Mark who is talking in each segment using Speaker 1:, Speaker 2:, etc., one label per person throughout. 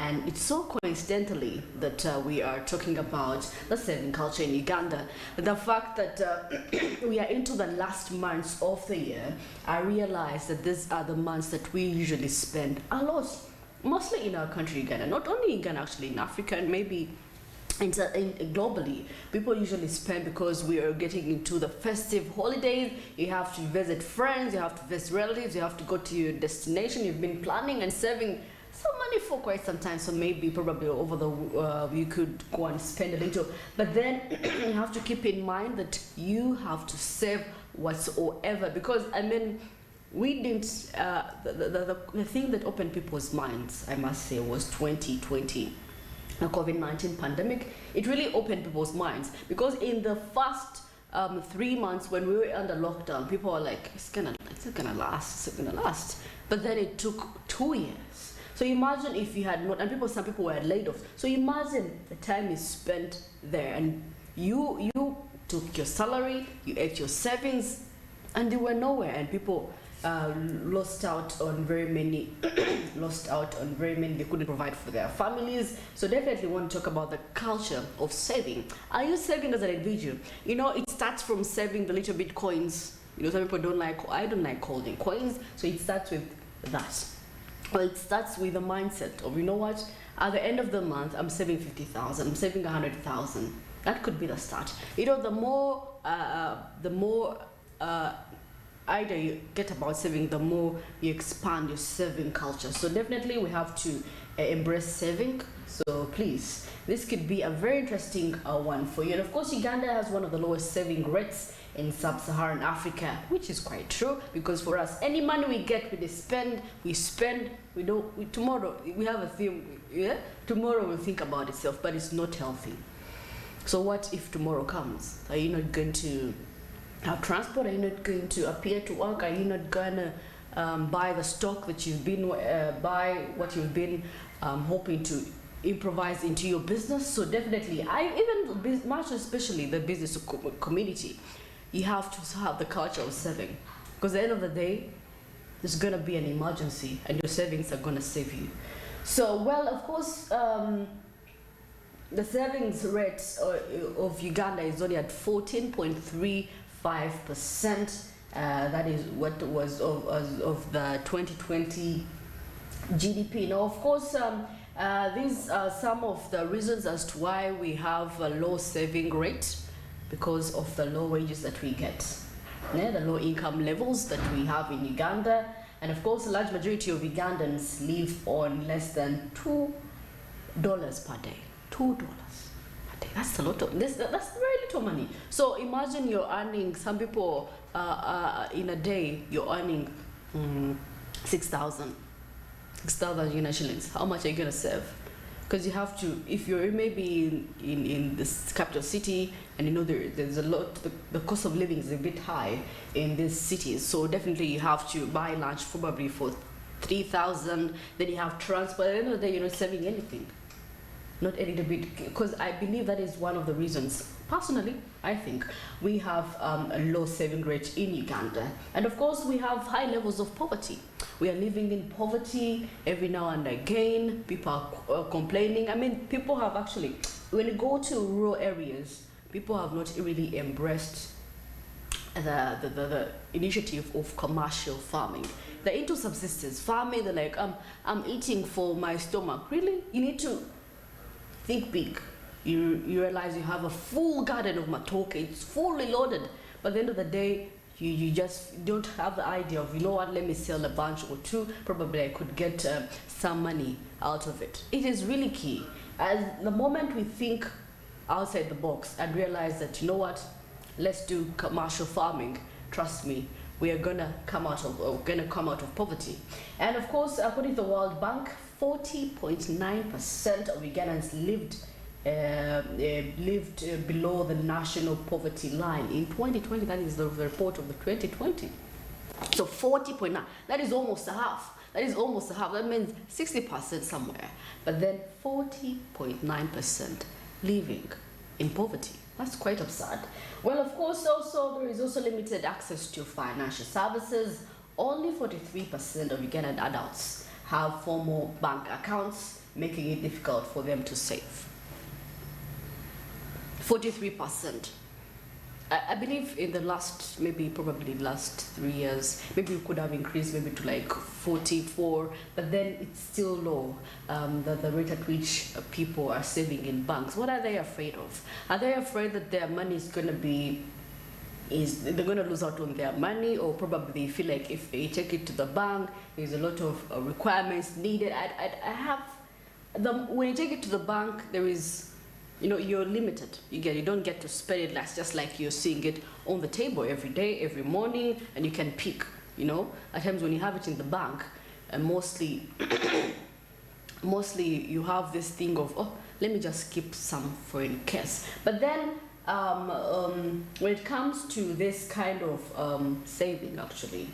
Speaker 1: And it's so coincidentally that we are talking about the saving culture in Uganda. The fact that we are into the last months of the year, I realize that these are the months that we usually spend a lot, mostly in our country, Uganda. Not only in Uganda, actually, in Africa and maybe globally. People usually spend because we are getting into the festive holidays. You have to visit friends, you have to visit relatives, you have to go to your destination. You've been planning and saving some money for quite some time, so maybe probably over the you could go and spend a little, but then you have to keep in mind that you have to save whatsoever, because I mean, we didn't the thing that opened people's minds, I must say, was 2020, the COVID-19 pandemic. It really opened people's minds, because in the first 3 months when we were under lockdown, people were like, it's gonna last, but then it took 2 years. So imagine if you had not, and some people were laid off. So imagine the time you spent there, and you took your salary, you ate your savings, and they were nowhere, and people lost out on very many they couldn't provide for their families. So definitely want to talk about the culture of saving. Are you saving as an individual? You know, it starts from saving the little bit coins. You know, some people don't like, I don't like holding coins, so it starts with that. Well, it starts with the mindset of, you know what, at the end of the month, I'm saving 50,000, I'm saving 100,000. That could be the start. You know, the more idea you get about saving, the more you expand your saving culture. So definitely we have to embrace saving. So please, this could be a very interesting one for you. And of course, Uganda has one of the lowest saving rates in sub-Saharan Africa, which is quite true, because for us, any money we get, we spend, tomorrow, we have a theme, yeah? Tomorrow will think about itself, but it's not healthy. So what if tomorrow comes? Are you not going to have transport? Are you not going to appear to work? Are you not going to buy the stock that you've been, buy what you've been hoping to improvise into your business? So definitely, much especially the business community, you have to have the culture of saving, because at the end of the day, there's going to be an emergency and your savings are going to save you. So, well, of course, the savings rate of Uganda is only at 14.35%. That is what was of the 2020 GDP. Now, of course, these are some of the reasons as to why we have a low saving rate, because of the low wages that we get, the low income levels that we have in Uganda. And of course, a large majority of Ugandans live on less than $2 per day. $2 per day. That's a lot of that's very little money. So imagine you're earning, some people in a day you're earning 6,000 Uganda shillings. How much are you gonna save? Because you have to, if you're maybe in this capital city, and you know there's a lot, the cost of living is a bit high in these cities, so definitely you have to buy lunch probably for 3,000, then you have transport. At the end of the day, you're not saving anything, not a little bit, because I believe that is one of the reasons. Personally, I think we have a low saving rate in Uganda. And of course, we have high levels of poverty. We are living in poverty every now and again. People are complaining. I mean, people have actually, when you go to rural areas, people have not really embraced the initiative of commercial farming. They're into subsistence farming. They're like, I'm eating for my stomach. Really? You need to think big. You realize you have a full garden of matoke, it's fully loaded, but at the end of the day, you just don't have the idea of, you know what, let me sell a bunch or two, probably I could get some money out of it. It is really key. As the moment we think outside the box and realize that, you know what, let's do commercial farming, trust me, we are gonna come out of poverty. And of course, according to the World Bank, 40.9% of Ugandans lived below the national poverty line in 2020. That is the report of the 2020. So 40.9, that is almost a half. That means 60% somewhere. But then 40.9% living in poverty. That's quite absurd. Well, of course, also there is also limited access to financial services. Only 43% of Ugandan adults have formal bank accounts. making it difficult for them to save. 43%. I believe in the last, probably last 3 years, maybe we could have increased maybe to like 44, but then it's still low, the rate at which people are saving in banks. What are they afraid of? Are they afraid that their money is going to be, they're going to lose out on their money, or probably they feel like if they take it to the bank, there's a lot of requirements needed. When you take it to the bank, there is, you're limited. You don't get to spend it just like you're seeing it on the table every day, every morning, and you can pick. At times when you have it in the bank, and mostly you have this thing of, oh, let me just keep some for in case. But then when it comes to this kind of saving, actually,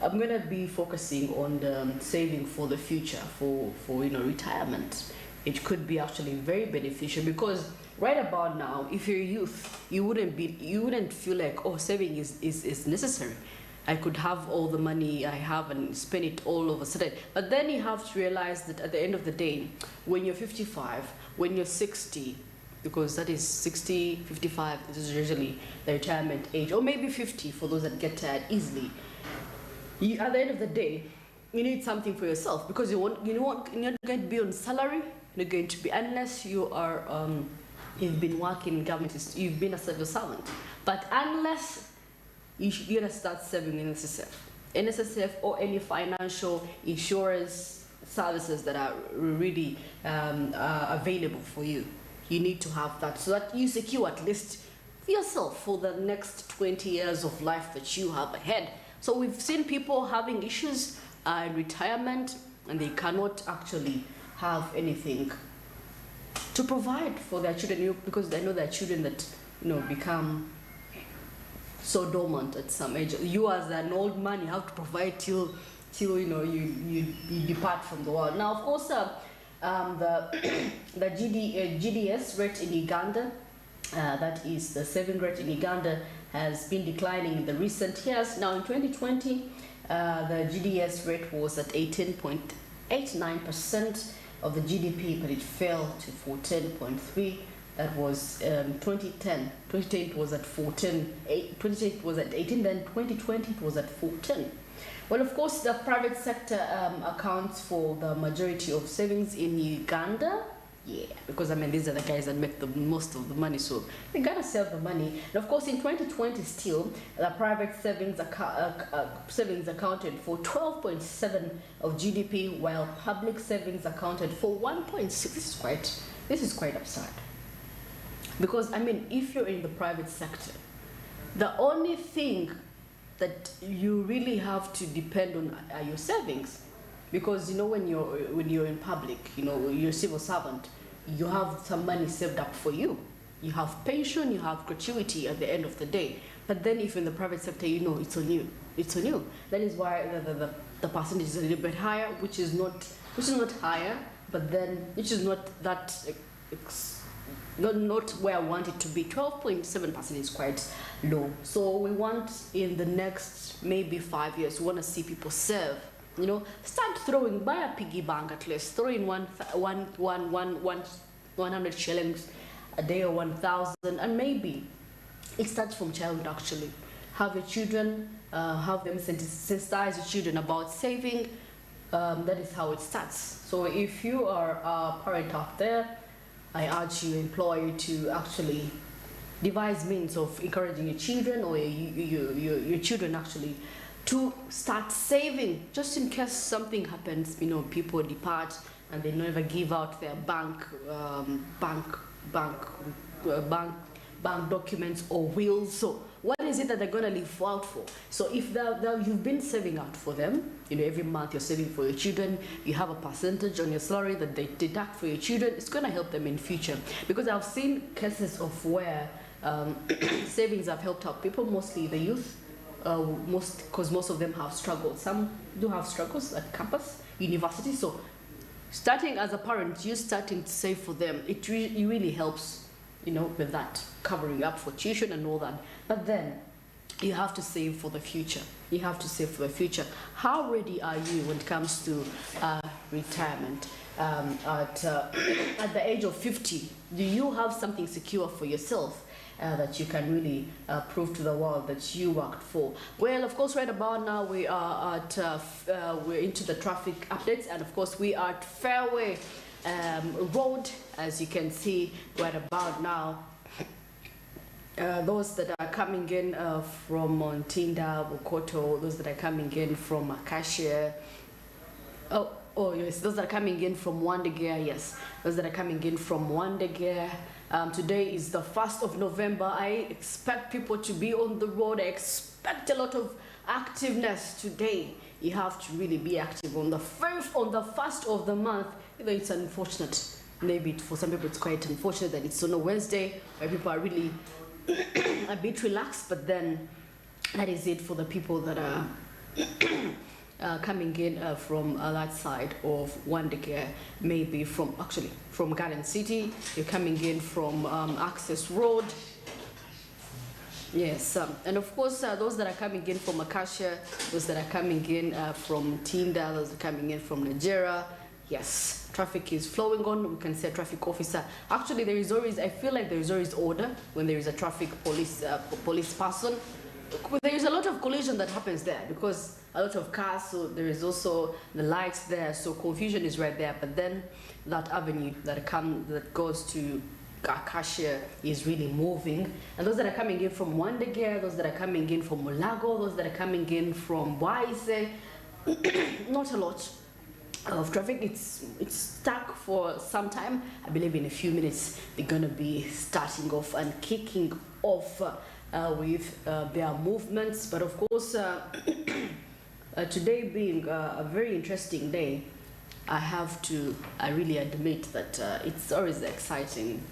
Speaker 1: I'm gonna be focusing on the saving for the future, for retirement. It could be actually very beneficial, because right about now, if you're a youth, you wouldn't feel like, oh, saving is necessary. I could have all the money I have and spend it all of a sudden. But then you have to realize that at the end of the day, when you're 55, when you're 60, because that is 60, 55, this is usually the retirement age, or maybe 50 for those that get tired easily. At the end of the day, you need something for yourself, because you're not going to be on salary. You're going to be, unless you are, you've been working in government, you've been a civil servant. But unless you're gonna start saving in NSSF or any financial insurance services that are really available for you, you need to have that, so that you secure at least yourself for the next 20 years of life that you have ahead. So we've seen people having issues in retirement, and they cannot actually have anything to provide for their children, because they know their children that become so dormant at some age. You as an old man, you have to provide till you depart from the world. Now, of course, the GDS rate in Uganda, that is the saving rate in Uganda, has been declining in the recent years. Now in 2020, the GDS rate was at 18.89% of the GDP, but it fell to 14.3. That was 2010. 2010 it was at 14. 2010 it was at 18. Then 2020 it was at 14. Well, of course, the private sector accounts for the majority of savings in Uganda. Yeah, because these are the guys that make the most of the money, so they gotta save the money. And of course, in 2020, still the private savings accounted for 12.7 of GDP, while public savings accounted for 1.6. This is quite absurd. Because if you're in the private sector, the only thing that you really have to depend on are your savings. Because when you're in public, you're a civil servant, you have some money saved up for you. You have pension, you have gratuity at the end of the day. But then if you're in the private sector, it's on you. It's on you. That is why the percentage is a little bit higher, which is not higher, but then which is not that not where I want it to be. 12.7% is quite low. So we want, in the next maybe 5 years, we want to see people save. Start throwing, buy a piggy bank at least, throw in 100 shillings a day, or 1,000, and maybe it starts from childhood. Actually, have your children, have them sensitize your children about saving. That is how it starts. So if you are a parent out there, I urge you, implore you to actually devise means of encouraging your children, or your children actually, to start saving, just in case something happens. People depart and they never give out their bank documents or wills. So what is it that they're going to live out for? So if you've been saving out for them, every month you're saving for your children, you have a percentage on your salary that they deduct for your children, it's going to help them in future. Because I've seen cases of where savings have helped out people, mostly the youth. Because most of them have struggled. Some do have struggles at campus, university. So starting as a parent, you starting to save for them, it really helps, with that, covering up for tuition and all that. But then you have to save for the future. You have to save for the future. How ready are you when it comes to retirement? at the age of 50, do you have something secure for yourself that you can really prove to the world that you worked for? Well, of course, right about now we are at we're into the traffic updates, and of course we are at Fairway Road, as you can see right about now. Those that are coming in from Montinda, Bukoto, those that are coming in from Acacia. Oh yes, those that are coming in from Wandegea, yes. Those that are coming in from Wandegea. Today is the 1st of November. I expect people to be on the road. I expect a lot of activeness today. You have to really be active on the first of the month. Even it's unfortunate. Maybe for some people it's quite unfortunate that it's on a Wednesday where people are really a bit relaxed, but then that is it for the people that are coming in from that side of Wandegea, maybe from Garden City. You're coming in from Access Road. Yes, and of course those that are coming in from Acacia, those that are coming in from Tinda, those that are coming in from Nigeria. Yes, traffic is flowing on. We can say traffic officer. Actually, there is always, I feel like there is always order when there is a traffic police person. There is a lot of collision that happens there because a lot of cars, so there is also the lights there, so confusion is right there. But then that avenue that goes to Acacia is really moving. And those that are coming in from Wandegea, those that are coming in from Mulago, those that are coming in from Waise, not a lot of traffic. It's stuck for some time. I believe in a few minutes they're gonna be starting off and kicking off with their movements. But of course today being a very interesting day, I really admit that it's always exciting.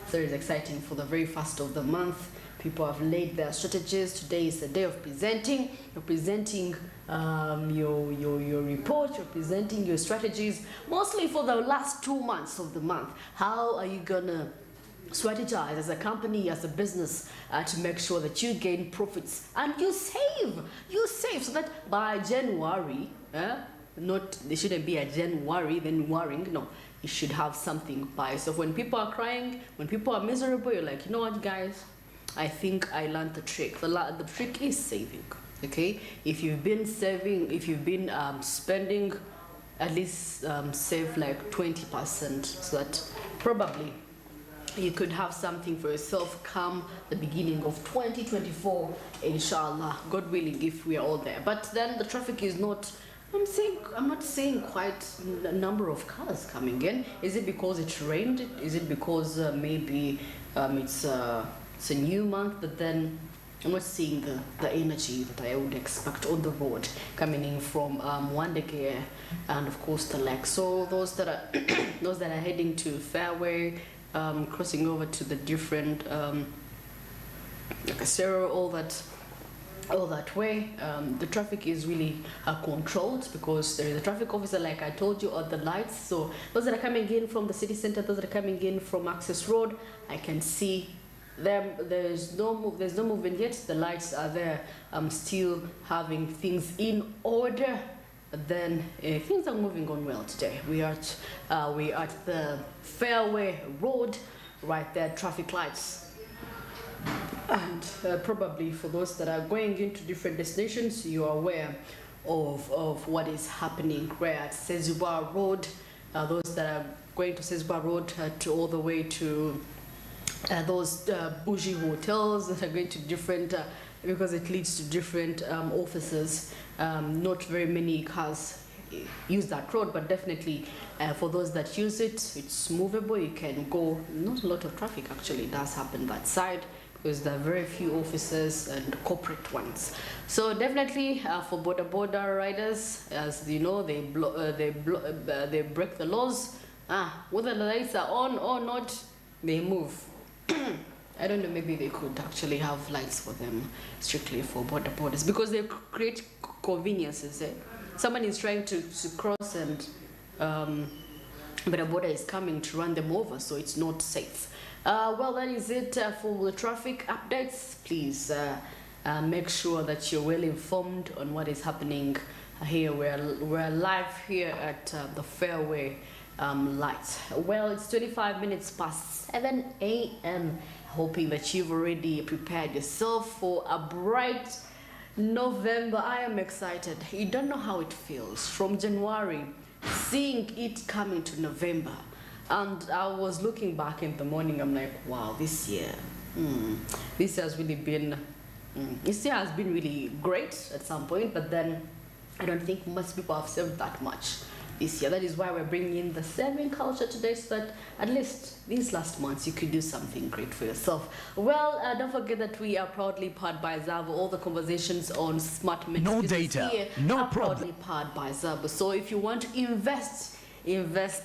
Speaker 1: It's always exciting for the very first of the month. People have laid their strategies. Today is the day of presenting. You're presenting your report, you're presenting your strategies, mostly for the last 2 months of the month. How are you gonna strategize as a company, as a business, to make sure that you gain profits and you save so that by January, there shouldn't be a January then worrying. No, you should have something by. So when people are crying, when people are miserable, you're like, you know what, guys, I think I learned the trick. The trick is saving. Okay, if you've been saving, if you've been spending, at least save like 20%, so that probably you could have something for yourself come the beginning of 2024, inshallah, God willing, if we are all there. But then the traffic is not, I'm not saying quite a number of cars coming in. Is it because it rained? Is it because maybe it's a new month? But then I'm not seeing the energy that I would expect on the road coming in from Wandegea and of course the lake. So those that are heading to Fairway, crossing over to the different Casero, all that way, the traffic is really controlled because there is a traffic officer, like I told you, on the lights. So those that are coming in from the city center, those that are coming in from Access Road, I can see them. There's no movement yet. The lights are there. I'm still having things in order. But then things are moving on well today. We are at the Fairway Road, right there, traffic lights. And probably for those that are going into different destinations, you are aware of what is happening right at Sezuba Road. Those that are going to Sezuba Road to all the way to those bougie hotels that are going to different, because it leads to different offices. Not very many cars use that road, but definitely for those that use it, it's movable. You can go. Not a lot of traffic actually does happen that side because there are very few offices and corporate ones. So definitely for border riders, as you know, they break the laws. Whether the lights are on or not, they move. I don't know, maybe they could actually have lights for them strictly for borders because they create conveniences. Someone is trying to cross and but a border is coming to run them over, so it's not safe. Well, that is it for the traffic updates. Please make sure that you're well informed on what is happening here. We're live here at the Fairway light. Well, it's 25 minutes past 7 a.m. Hoping that you've already prepared yourself for a bright November. I am excited. You don't know how it feels from January, seeing it coming to November. And I was looking back in the morning, I'm like, wow, this year, this has really been, this year has been really great at some point, but then I don't think most people have saved that much this year. That is why we're bringing in the saving culture today, so that at least these last months you could do something great for yourself. Well, don't forget that we are proudly powered by Zabo. All the conversations on Smart
Speaker 2: No data,
Speaker 1: here
Speaker 2: no
Speaker 1: are
Speaker 2: problem.
Speaker 1: proudly powered by Zabo. So if you want to invest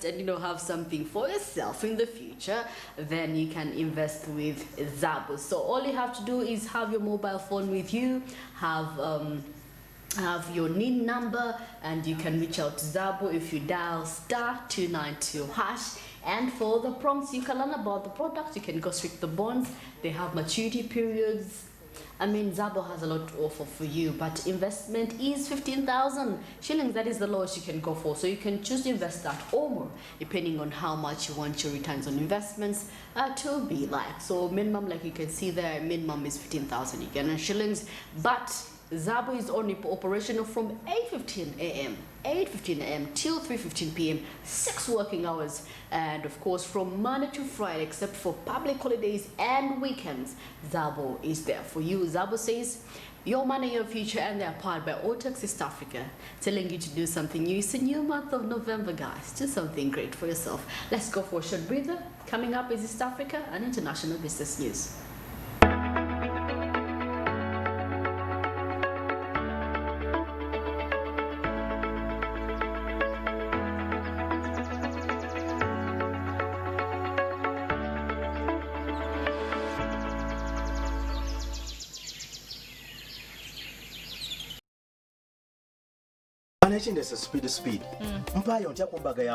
Speaker 1: and have something for yourself in the future, then you can invest with Zabo. So all you have to do is have your mobile phone with you, have your NIN number, and you can reach out to Zabo if you dial *292#. And for the prompts, you can learn about the product. You can go straight to the bonds. They have maturity periods. I mean, Zabo has a lot to offer for you, but investment is 15,000 shillings. That is the lowest you can go for. So you can choose to invest that or more, depending on how much you want your returns on investments to be like. So minimum, like you can see there, minimum is 15,000 Ugandan shillings, but Zabo is only operational from 8:15 a.m. till 3:15 p.m. 6 working hours, and of course from Monday to Friday, except for public holidays and weekends. Zabo is there for you. Zabo says, your money, your future, and they're powered by Autox East Africa, telling you to do something new. It's a new month of November, guys. Do something great for yourself. Let's go for a short breather. Coming up is East Africa and international business news.
Speaker 2: Managing this speed. Mpayo ntya kumbaga ya